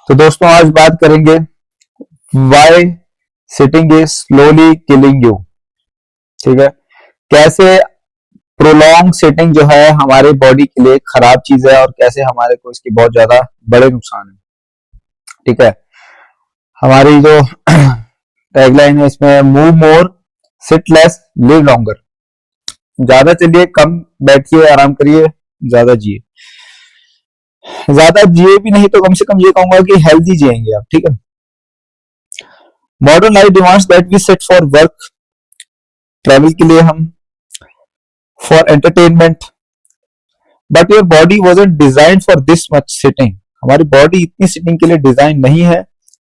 तो दोस्तों आज बात करेंगे why sitting is slowly killing you. ठीक है, कैसे प्रोलॉन्ग सिटिंग जो है हमारे बॉडी के लिए खराब चीज है और कैसे हमारे को इसकी बहुत ज्यादा बड़े नुकसान है। ठीक है, हमारी जो टैगलाइन है इसमें move more sit less live longer. ज्यादा चलिए, कम बैठिए, आराम करिए, ज्यादा जिए। ज्यादा जिए भी नहीं तो कम से कम ये कहूंगा कि हेल्दी जिएंगे आप। ठीक है, modern life demands that we sit for work, travel के लिए हम, for entertainment, but your body wasn't designed for this much sitting. हमारी बॉडी इतनी सिटिंग के लिए डिजाइन नहीं है।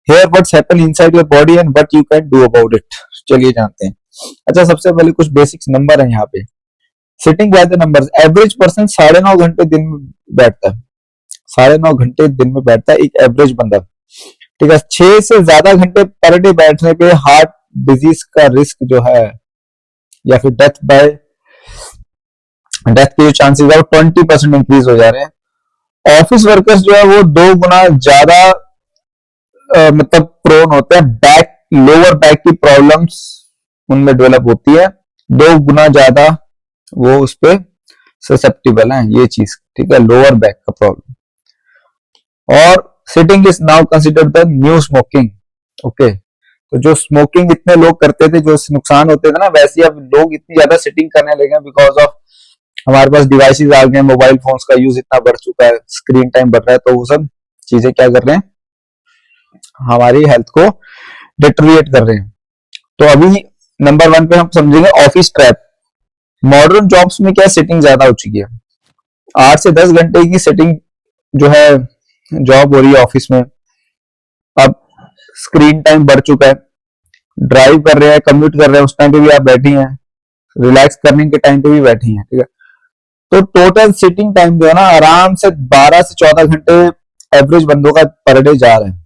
Here what's happen inside your body and what you can do about it. चलिए जानते हैं। अच्छा, सबसे पहले कुछ बेसिक्स नंबर है यहाँ पे। Sitting by the numbers, average person 9.5 घंटे दिन में बैठता है। 9.5 घंटे दिन में बैठता है एक एवरेज बंदा। ठीक है, 6 से ज्यादा घंटे पर डे बैठने पे हार्ट डिजीज का रिस्क जो है या फिर डेथ के जो चांसेस है वो 20% इंक्रीज हो जा रहे हैं। ऑफिस वर्कर्स जो है वो 2 गुना ज्यादा मतलब प्रोन होते हैं, लोअर बैक की प्रॉब्लम्स उनमें डेवलप होती है। 2 गुना ज्यादा वो उस पर ससेप्टिबल है ये चीज। ठीक है, लोअर बैक का प्रॉब्लम। और sitting is now considered the new smoking. Okay, तो जो स्मोकिंग इतने लोग करते थे, जो नुकसान होते थे ना, वैसे अब लोग इतनी ज्यादा सिटिंग करने लगे बिकॉज ऑफ हमारे पास डिवाइसेस आ गए, मोबाइल फोन्स का यूज इतना बढ़ चुका है, स्क्रीन टाइम बढ़ रहा है, तो वो सब चीजें क्या कर रहे हैं, हमारी हेल्थ को डिटोरिएट कर रहे हैं। तो अभी नंबर 1 पे हम समझेंगे ऑफिस ट्रैप। मॉडर्न जॉब्स में क्या सिटिंग ज्यादा हो चुकी है। 8 से 10 घंटे की सिटिंग जो है जॉब हो रही है ऑफिस में। अब स्क्रीन टाइम बढ़ चुका है, ड्राइव कर रहे हैं, कम्यूट कर रहे हैं, उस टाइम पे भी आप बैठी हैं, रिलैक्स करने के टाइम पे भी बैठी हैं। ठीक है, तो टोटल सिटिंग टाइम जो है ना आराम से 12 से 14 घंटे एवरेज बंदों का पर डे जा रहा है।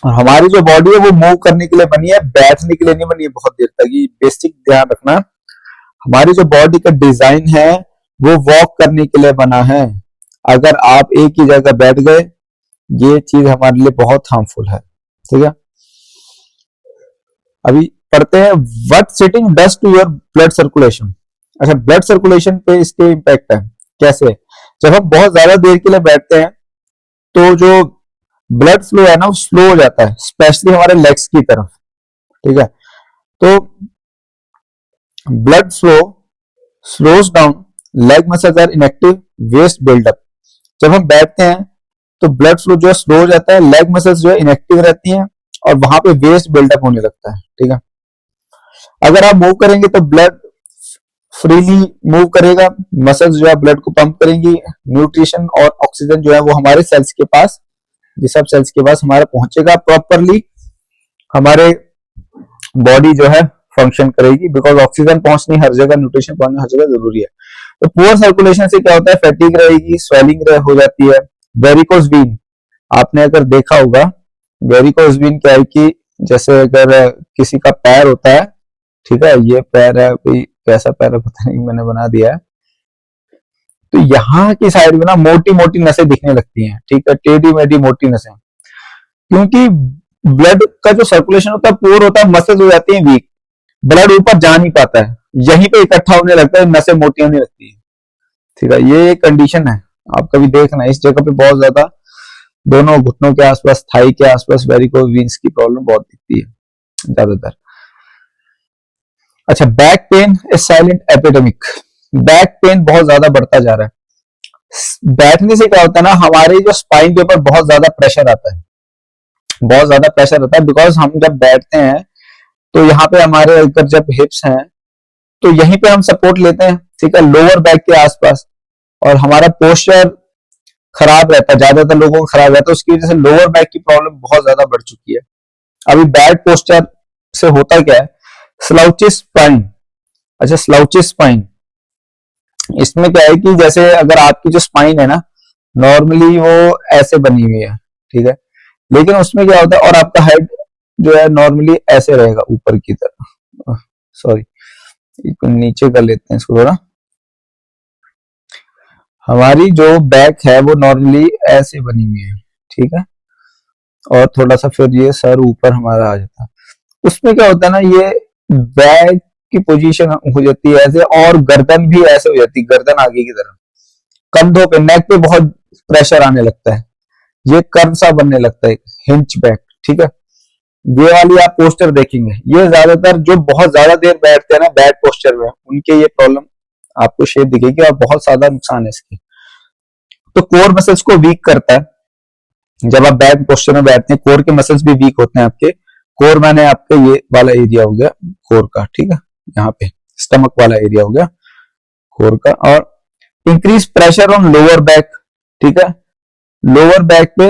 और हमारी जो बॉडी है वो मूव करने के लिए बनी है, बैठने के लिए नहीं बनी है बहुत देर तक। ये बेसिक ध्यान रखना, हमारी जो बॉडी का डिजाइन है वो वॉक करने के लिए बना है। अगर आप एक ही जगह बैठ गए, ये चीज हमारे लिए बहुत हार्मफुल है। ठीक है, अभी पढ़ते हैं what sitting does to your blood circulation. अच्छा, ब्लड सर्कुलेशन पे इसके इम्पैक्ट है। कैसे? जब हम बहुत ज्यादा देर के लिए बैठते हैं तो जो ब्लड फ्लो है ना वो स्लो हो जाता है, स्पेशली हमारे लेग्स की तरफ। ठीक है, तो blood flow slows down, leg muscles are inactive, waste buildup. जब हम बैठते हैं तो ब्लड फ्लो जो है स्लो हो जाता है, लेग मसल्स जो है इनएक्टिव रहती हैं और वहां पे वेस्ट बिल्डअप होने लगता है। ठीक है, अगर आप मूव करेंगे तो ब्लड फ्रीली मूव करेगा, मसल्स जो है ब्लड को पंप करेंगी, न्यूट्रिशन और ऑक्सीजन जो है वो हमारे सेल्स के पास, ये सब सेल्स के पास हमारा पहुंचेगा प्रॉपरली, हमारे बॉडी जो है फंक्शन करेगी। बिकॉज ऑक्सीजन पहुंचनी हर जगह, न्यूट्रिशन पहुंचना हर जगह जरूरी है। तो पुअर सर्कुलेशन से क्या होता है, फैटिग रहेगी, स्वेलिंग हो जाती है। वेरिकोज वीन, आपने अगर देखा होगा, वेरिकोज वीन क्या है कि जैसे अगर किसी का पैर होता है, ठीक है, ये पैर है, कोई कैसा पैर है पता नहीं, मैंने बना दिया है, तो यहाँ की साइड में ना मोटी मोटी नसें दिखने लगती हैं। ठीक है, टेढ़ी मेढ़ी मोटी नसें, क्योंकि ब्लड का जो सर्कुलेशन होता है पुअर होता है, मसल्स हो जाती हैं वीक, ब्लड ऊपर जा नहीं पाता है, यहीं पे इकट्ठा होने लगता है, नसें मोटी होने लगती है। ठीक है, ये कंडीशन है, आप कभी देखना इस जगह पे बहुत ज्यादा दोनों घुटनों के आसपास, थाई के आसपास वेरिकोज वीन्स की प्रॉब्लम बहुत दिखती है ज्यादातर। अच्छा, back pain is silent epidemic. Back pain बहुत ज्यादा बढ़ता जा रहा है। बैठने से क्या होता है ना, हमारे जो स्पाइन के ऊपर बहुत ज्यादा प्रेशर आता है, बहुत ज्यादा प्रेशर आता है। बिकॉज हम जब बैठते हैं तो यहाँ पे हमारे अगर जब हिप्स हैं तो यहीं पे हम सपोर्ट लेते हैं, ठीक है, लोअर बैक के आसपास, और हमारा पोस्चर खराब रहता है, ज्यादातर लोगों का खराब रहता है, उसकी वजह से लोअर बैक की प्रॉब्लम बहुत ज्यादा बढ़ चुकी है। अभी बैड पोस्चर से होता क्या है, स्लाउचिस स्पाइन। अच्छा, स्लाउचिस स्पाइन, इसमें क्या है कि जैसे अगर आपकी जो स्पाइन है ना नॉर्मली वो ऐसे बनी हुई है, ठीक है, लेकिन उसमें क्या होता है, और आपका हेड जो है नॉर्मली ऐसे रहेगा ऊपर की तरफ, सॉरी नीचे कर लेते हैं इसको थोड़ा, हमारी जो बैक है वो नॉर्मली ऐसे बनी हुई है, ठीक है, और थोड़ा सा फिर ये सर ऊपर हमारा आ जाता है। उसमें क्या होता है ना, ये बैक की पोजीशन हो जाती है ऐसे, और गर्दन भी ऐसे हो जाती है, गर्दन आगे की तरफ, कंधों पे, नेक पे बहुत प्रेशर आने लगता है, ये कर्व सा बनने लगता है, हिंच बैक। ठीक है, ये वाली आप पोस्टर देखेंगे, ये ज्यादातर जो बहुत ज्यादा देर बैठते हैं ना बैड पोस्टर में, उनके ये प्रॉब्लम आपको शेप दिखेगी और बहुत ज्यादा नुकसान है इसकी। तो कोर मसल्स को वीक करता है। जब आप बैड पोस्टर में बैठते हैं, कोर के मसल्स भी वीक होते हैं आपके। कोर माने आपका ये वाला एरिया हो गया कोर का, ठीक है, यहाँ पे स्टमक वाला एरिया हो गया कोर का। और increase pressure on lower back, ठीक है, लोअर बैक पे,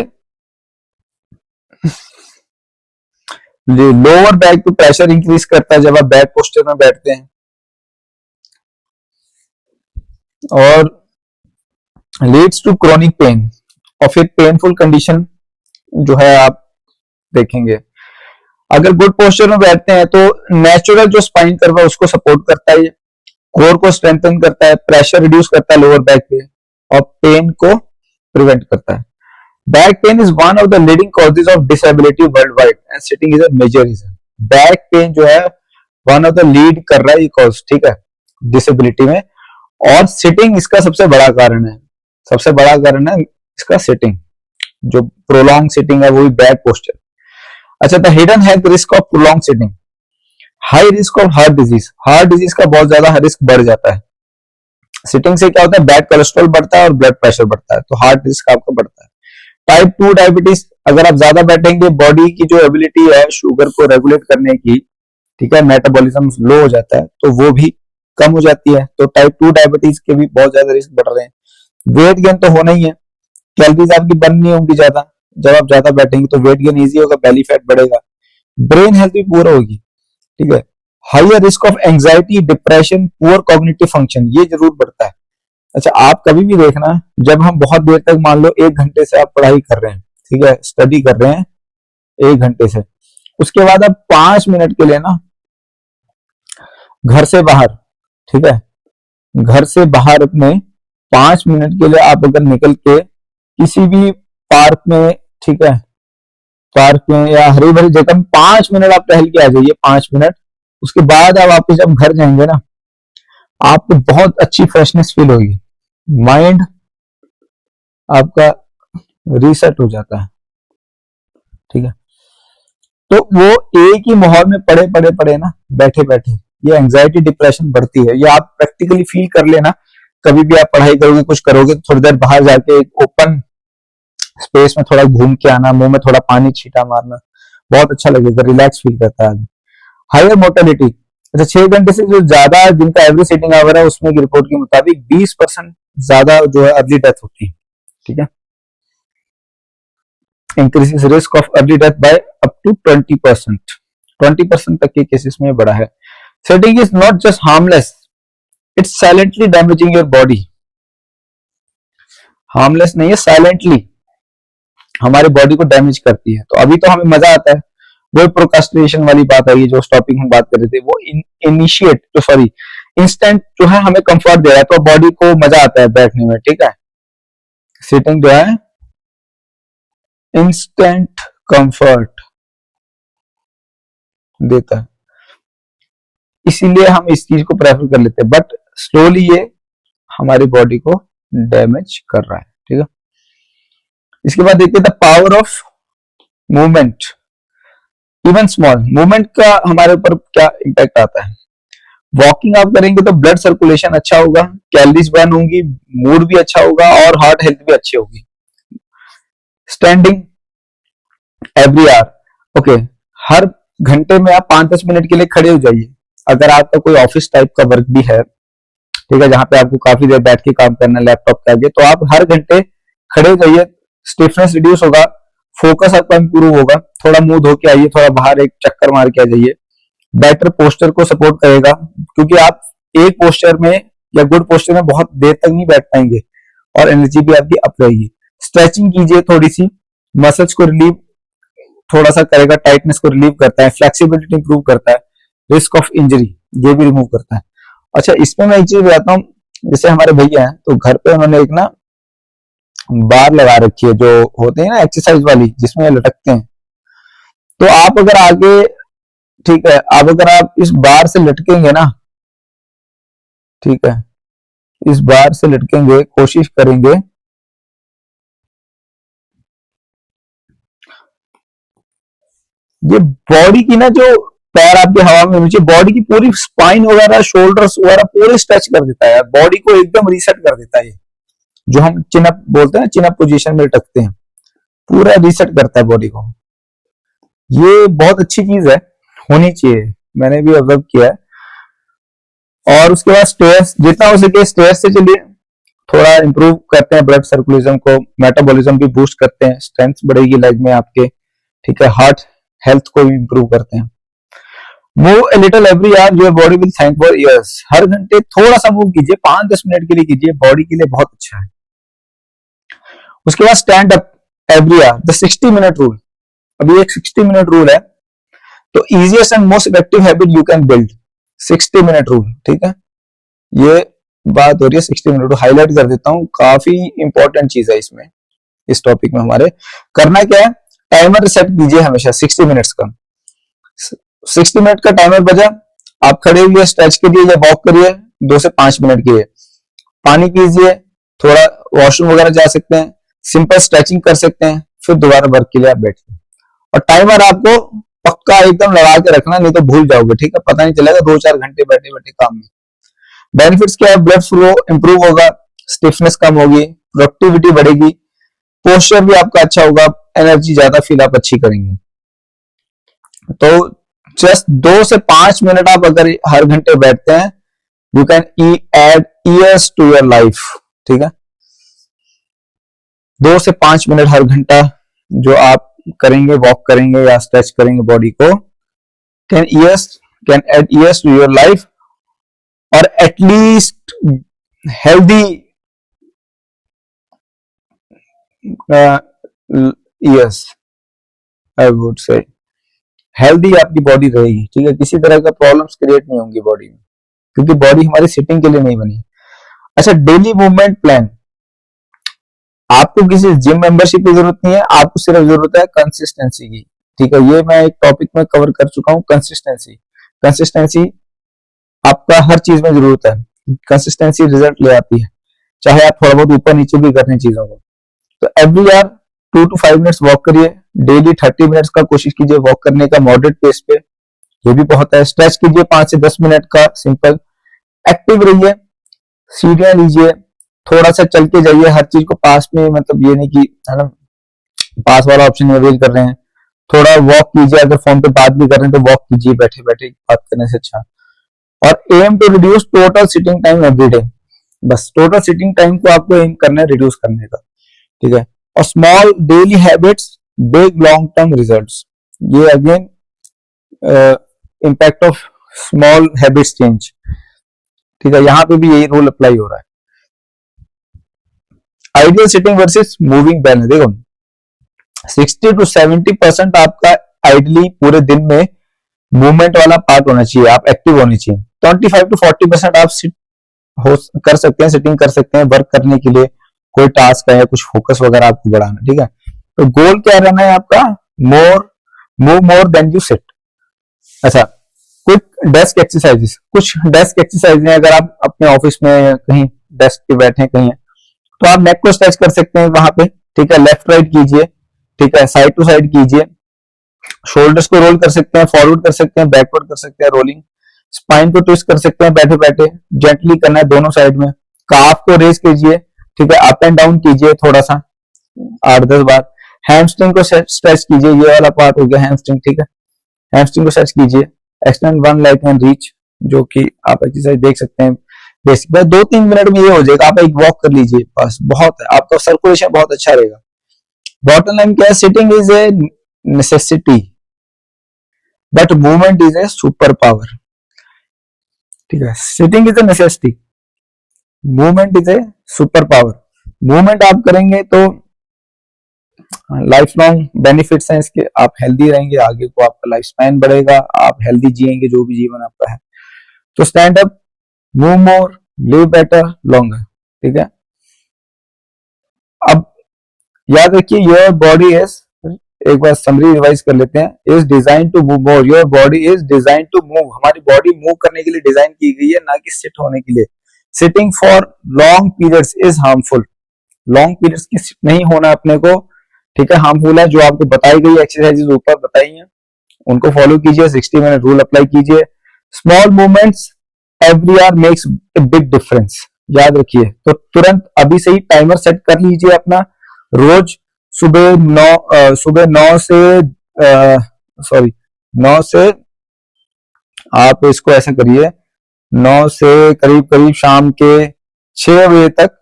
लोअर बैक पे प्रेशर इंक्रीज करता है जब आप बैक पोस्टर में बैठते हैं। और लीड्स टू क्रोनिक पेन, और फिर पेनफुल कंडीशन जो है आप देखेंगे। अगर गुड पोस्टर में बैठते हैं तो नेचुरल जो स्पाइन कर्व है उसको सपोर्ट करता है, ये कोर को स्ट्रेंथन करता है, प्रेशर रिड्यूस करता है लोअर बैक पे, और पेन को प्रिवेंट करता है। Back pain is one of the leading causes of disability worldwide and sitting is a major reason. Back pain जो है वन ऑफ द लीड कर रहा है ये कॉज, ठीक है, डिसेबिलिटी में। और सिटिंग इसका सबसे बड़ा कारण है, सबसे बड़ा कारण है इसका सिटिंग, जो प्रोलॉन्ग सिटिंग है वो भी बैड पोस्चर। अच्छा, the hidden health risk of prolong sitting, high risk of heart disease का बहुत ज्यादा रिस्क बढ़ जाता है। सिटिंग से क्या होता है, बैड कोलेस्ट्रॉल बढ़ता है और ब्लड प्रेशर बढ़ता है, तो हार्ट रिस्क आपका बढ़ता है। टाइप 2 डायबिटीज, अगर आप ज्यादा बैठेंगे बॉडी की जो एबिलिटी है शुगर को रेगुलेट करने की, ठीक है, मेटाबॉलिज्म लो हो जाता है, तो वो भी कम हो जाती है, तो टाइप 2 डायबिटीज के भी बहुत ज्यादा रिस्क बढ़ रहे हैं। वेट गेन तो होना ही है, कैलोरीज आपकी बर्न नहीं होंगी ज्यादा, जब आप ज्यादा बैठेंगे तो वेट गेन इजी होगा, बेली फैट बढ़ेगा, ब्रेन हेल्थ भी पूरा होगी, ठीक है। Higher risk of anxiety, depression, poor cognitive function, ये जरूर बढ़ता है। अच्छा, आप कभी भी देखना, जब हम बहुत देर तक, मान लो 1 घंटे से आप पढ़ाई कर रहे हैं, ठीक है, स्टडी कर रहे हैं 1 घंटे से, उसके बाद आप 5 मिनट के लिए ना घर से बाहर, ठीक है, घर से बाहर अपने 5 मिनट के लिए आप अगर निकल के किसी भी पार्क में, ठीक है, पार्क में या हरी भरी जगह में 5 मिनट आप टहल के आ जाइए, 5 मिनट, उसके बाद आप वापस जब घर जाएंगे ना, आपको बहुत अच्छी फ्रेशनेस फील होगी, माइंड आपका रीसेट हो जाता है, ठीक है। तो वो एक ही माहौल में पड़े पड़े पड़े ना, बैठे बैठे, ये एंजाइटी डिप्रेशन बढ़ती है, ये आप प्रैक्टिकली फील कर लेना। कभी भी आप पढ़ाई करोगे, कुछ करोगे, तो थोड़ी देर बाहर जाके एक ओपन स्पेस में थोड़ा घूम के आना, मुंह में थोड़ा पानी छींटा मारना, बहुत अच्छा लगेगा, रिलैक्स फील करता है आदमी। हायर मोर्टेलिटी, अच्छा, 6 घंटे से जो ज्यादा जिनका एवरेज सिटिंग आवर है, उसमें की रिपोर्ट के मुताबिक 20% ज्यादा जो है अर्ली डेथ होती है, ठीक है। Increases risk of early death by up to 20%, 20% तक के केसेस में बढ़ा है। Sitting is not just harmless, it's silently damaging your body. Harmless नहीं है, साइलेंटली हमारे बॉडी को डैमेज करती है। तो अभी तो हमें मजा आता है, वो प्रोकास्टिनेशन वाली बात आई है, जो टॉपिक हम बात कर रहे थे, वो इनिशिएट तो सॉरी इंस्टेंट जो है हमें कंफर्ट दे रहा है, तो बॉडी को मजा आता है बैठने में, ठीक है। सिटिंग जो है इंस्टेंट कंफर्ट देता है, इसीलिए हम इस चीज को प्रेफर कर लेते हैं, बट स्लोली ये हमारी बॉडी को डैमेज कर रहा है, ठीक है। इसके बाद देखते हैं the power of movement, even small movement का हमारे ऊपर क्या इम्पैक्ट आता है। वॉकिंग आप करेंगे तो ब्लड सर्कुलेशन अच्छा होगा, कैलोरीज बर्न होंगी, मूड भी अच्छा होगा और हार्ट हेल्थ भी अच्छी होगी। स्टैंडिंग एवरी आवर, ओके, हर घंटे में आप 5-10 मिनट के लिए खड़े हो जाइए। अगर आपका कोई ऑफिस टाइप का वर्क भी है, ठीक है, जहां पे आपको काफी देर बैठ के काम करना है लैपटॉप के आगे, तो आप हर घंटे खड़े हो जाइए, स्टिफनेस रिड्यूस होगा, फोकस आपका इंप्रूव होगा, थोड़ा मुंह धो के आइए, थोड़ा बाहर एक चक्कर मार के आ जाइए, बेटर पोस्टर को सपोर्ट करेगा, क्योंकि आप एक पोस्टर में या गुड पोस्टर में बहुत देर तक नहीं बैठ पाएंगे और एनर्जी भी आपकी अप रहेगी। स्ट्रेचिंग कीजिए थोड़ी सी, मसल्स को रिलीव थोड़ा सा करेगा, टाइटनेस को रिलीव करता है, फ्लेक्सिबिलिटी इंप्रूव करता है, रिस्क ऑफ इंजरी ये भी रिमूव करता है। अच्छा, इसमें मैं एक चीज बताता हूँ, जैसे हमारे भैया हैं, तो घर पे उन्होंने एक ना बार लगा रखी है जो होते हैं ना एक्सरसाइज वाली, जिसमें लटकते हैं। तो आप अगर आगे, ठीक है, अब अगर आप इस बार से लटकेंगे ना, ठीक है, इस बार से लटकेंगे, कोशिश करेंगे ये बॉडी की ना, जो पैर आपके हवा में नीचे, बॉडी की पूरी स्पाइन वगैरह, शोल्डर्स वगैरह पूरे स्ट्रेच कर देता है यार, बॉडी को एकदम रीसेट कर देता है ये। जो हम चिनअप बोलते हैं ना, चिनअप पोजीशन में लटकते हैं, पूरा रीसेट करता है बॉडी को। ये बहुत अच्छी चीज है, होनी चाहिए, मैंने भी ऑब्जर्व किया है। और उसके बाद स्टेयर्स, जितना हो सके स्टेयर्स से चलिए, थोड़ा इंप्रूव करते हैं ब्लड सर्कुलेशन को, मेटाबॉलिज्म भी बूस्ट करते हैं, स्ट्रेंथ बढ़ेगी लेग में आपके, ठीक है, हार्ट हेल्थ को भी इंप्रूव करते हैं। Move a little every hour, your body will thank for years. हर घंटे थोड़ा सा मूव कीजिए, 5-10 मिनट के लिए कीजिए, बॉडी के लिए बहुत अच्छा है। उसके बाद stand up every hour, the 60 minute rule. अभी एक 60 मिनट रूल है, तो easiest and most effective habit you can build, 60 minute rule, ठीक है। ये बात हो रही है 60 मिनट, हाईलाइट कर देता हूं, काफी इंपॉर्टेंट चीज है इसमें, इस टॉपिक में हमारे। करना क्या है, टाइमर सेट कीजिए हमेशा 60 मिनट्स का। 60 मिनट का टाइमर बजा, आप खड़े हुए स्ट्रेच करिए या वॉक करिए 2 से 5 मिनट के लिए, पानी पीजिए, थोड़ा वॉशरूम वगैरह जा सकते हैं, सिंपल स्ट्रेचिंग कर सकते हैं, फिर दोबारा वर्क के लिए आप बैठिए। और टाइमर आपको पक्का एकदम लगा के रखना, नहीं तो भूल जाओगे, ठीक है, पता नहीं चलेगा 2-4 घंटे बैठे बैठे काम में। बेनिफिट्स क्या है, ब्लड फ्लो इंप्रूव होगा, स्टिफनेस कम होगी, प्रोडक्टिविटी बढ़ेगी, पोस्चर भी आपका अच्छा होगा, एनर्जी ज्यादा फील आप अच्छी करेंगे। तो जस्ट 2 से 5 मिनट आप अगर हर घंटे बैठते हैं, you can add years to your life, ठीक है। 2 से 5 मिनट हर घंटा जो आप करेंगे, वॉक करेंगे या स्ट्रेच करेंगे बॉडी को, can add years to your life, और at least healthy years, I would say healthy आपकी बॉडी रहेगी, ठीक है, किसी तरह का प्रॉब्लम्स क्रिएट नहीं होंगी बॉडी में, क्योंकि बॉडी हमारी सिटिंग के लिए नहीं बनी। अच्छा, डेली मूवमेंट प्लान, आपको किसी जिम मेंबरशिप की जरूरत नहीं है, आपको सिर्फ जरूरत है कंसिस्टेंसी की, ठीक है। ये मैं एक टॉपिक में कवर कर चुका हूं, कंसिस्टेंसी। कंसिस्टेंसी आपका हर चीज में जरूरत है, कंसिस्टेंसी रिजल्ट ले आती है, चाहे आप थोड़ा बहुत ऊपर नीचे भी कर रहे हैं चीजों को। तो every hour 2 to 5 minutes walk करिए, डेली 30 मिनट्स का कोशिश कीजिए वॉक करने का, मॉडरेट पेस पे, ये भी बहुत है। स्ट्रेच कीजिए 5 से 10 मिनट का सिंपल, एक्टिव रहिए, सीढ़ियां लीजिए, थोड़ा सा चल के जाइए, हर चीज को पास में, मतलब ये नहीं कि है ना पास वाला ऑप्शन अवेल कर रहे हैं, थोड़ा वॉक कीजिए, अगर फोन पे बात भी कर रहे हैं तो वॉक कीजिए बैठे बैठे बात करने से अच्छा। और aim to reduce total sitting time every day, बस टोटल सिटिंग टाइम को आपको एम करना है रिड्यूस करने का, ठीक है। और small daily habits, big long term results, ये again impact of small habits change, ठीक है, यहां पे भी यही रूल अप्लाई हो रहा है। Ideal sitting versus moving balance, देखो 60 to 70% आपका आइडियली पूरे दिन में मूवमेंट वाला पार्ट होना चाहिए, आप एक्टिव होने चाहिए। 25 to 40% आप सिट हो कर सकते हैं, सिटिंग कर सकते हैं वर्क करने के लिए, कोई टास्क है, कुछ फोकस वगैरह आपको बढ़ाना, ठीक है। तो गोल क्या रहना है आपका, move more than you sit. अच्छा, क्विक डेस्क एक्सरसाइजेस, कुछ डेस्क एक्सरसाइज हैं, अगर आप अपने ऑफिस में कहीं डेस्क पे बैठे हैं कहीं, तो आप नेक को स्ट्रेच कर सकते हैं वहां पे, ठीक है, लेफ्ट राइट कीजिए, ठीक है, साइड टू साइड कीजिए, शोल्डर्स को रोल कर सकते हैं, फॉरवर्ड कर सकते हैं, बैकवर्ड कर सकते हैं, रोलिंग, स्पाइन को ट्विस्ट कर सकते हैं बैठे बैठे, जेंटली करना है दोनों साइड में, काफ को रेज कीजिए, ठीक है, अप एंड डाउन कीजिए थोड़ा सा 8-10 बार, हैमस्ट्रिंग को स्ट्रेच कीजिए, ये वाला पार्ट हो गया हैमस्ट्रिंग, ठीक है, हैमस्ट्रिंग को स्ट्रेच कीजिए, extend one leg and reach, जो कि आप एक्सरसाइज देख सकते हैं बेसिक, बस 2-3 मिनट में ये हो जाएगा, आप एक वॉक कर लीजिए बस, बहुत है, आपका सर्कुलेशन बहुत अच्छा रहेगा। बॉटम लाइन क्या है, sitting is a necessity but movement is a super power, ठीक है, sitting is a necessity, movement is a super power. Movement आप करेंगे तो लाइफ लॉन्ग बेनिफिट्स हैं इसके, आप हेल्दी रहेंगे, आगे को आपका लाइफ स्पैन बढ़ेगा, आप हेल्दी जिएंगे जो भी जीवन आपका है। तो stand up, move more, live better, longer, ठीक है। अब याद रखिए योर बॉडी इज, एक बार समरी रिवाइज कर लेते हैं, is design to move more, your body is design to move, हमारी बॉडी मूव करने के लिए डिजाइन की गई है, ना कि सिट होने के लिए। Sitting for long periods is harmful, long periods की सिट नहीं होना अपने को, ठीक है, हार्मफुल है। जो आपको बताई गई एक्सरसाइजेज ऊपर बताई हैं उनको फॉलो कीजिए, 60 मिनट रूल अप्लाई कीजिए। Small movements every hour makes a big difference, याद रखिए। तो तुरंत अभी से ही टाइमर सेट कर लीजिए अपना, रोज सुबह 9 से सॉरी 9 से, आप इसको ऐसे करिए, 9 से करीब करीब शाम के 6 बजे तक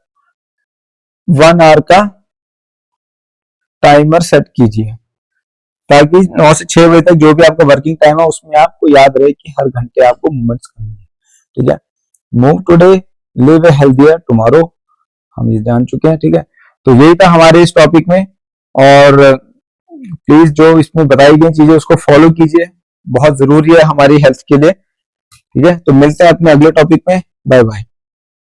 1 आवर का टाइमर सेट कीजिए, ताकि 9 से 6 बजे तक जो भी आपका वर्किंग टाइम है उसमें आपको याद रहे कि हर घंटे आपको मूवमेंट्स करनी है, ठीक है। मूव टुडे लिव ए हेल्थियर टुमारो, हम ये जान चुके हैं, ठीक है। तो यही था हमारे इस टॉपिक में, और प्लीज जो इसमें बताई गई चीजें उसको फॉलो कीजिए, बहुत जरूरी है हमारी हेल्थ के लिए, ठीक है। तो मिलते हैं अपने अगले टॉपिक में, बाय बाय।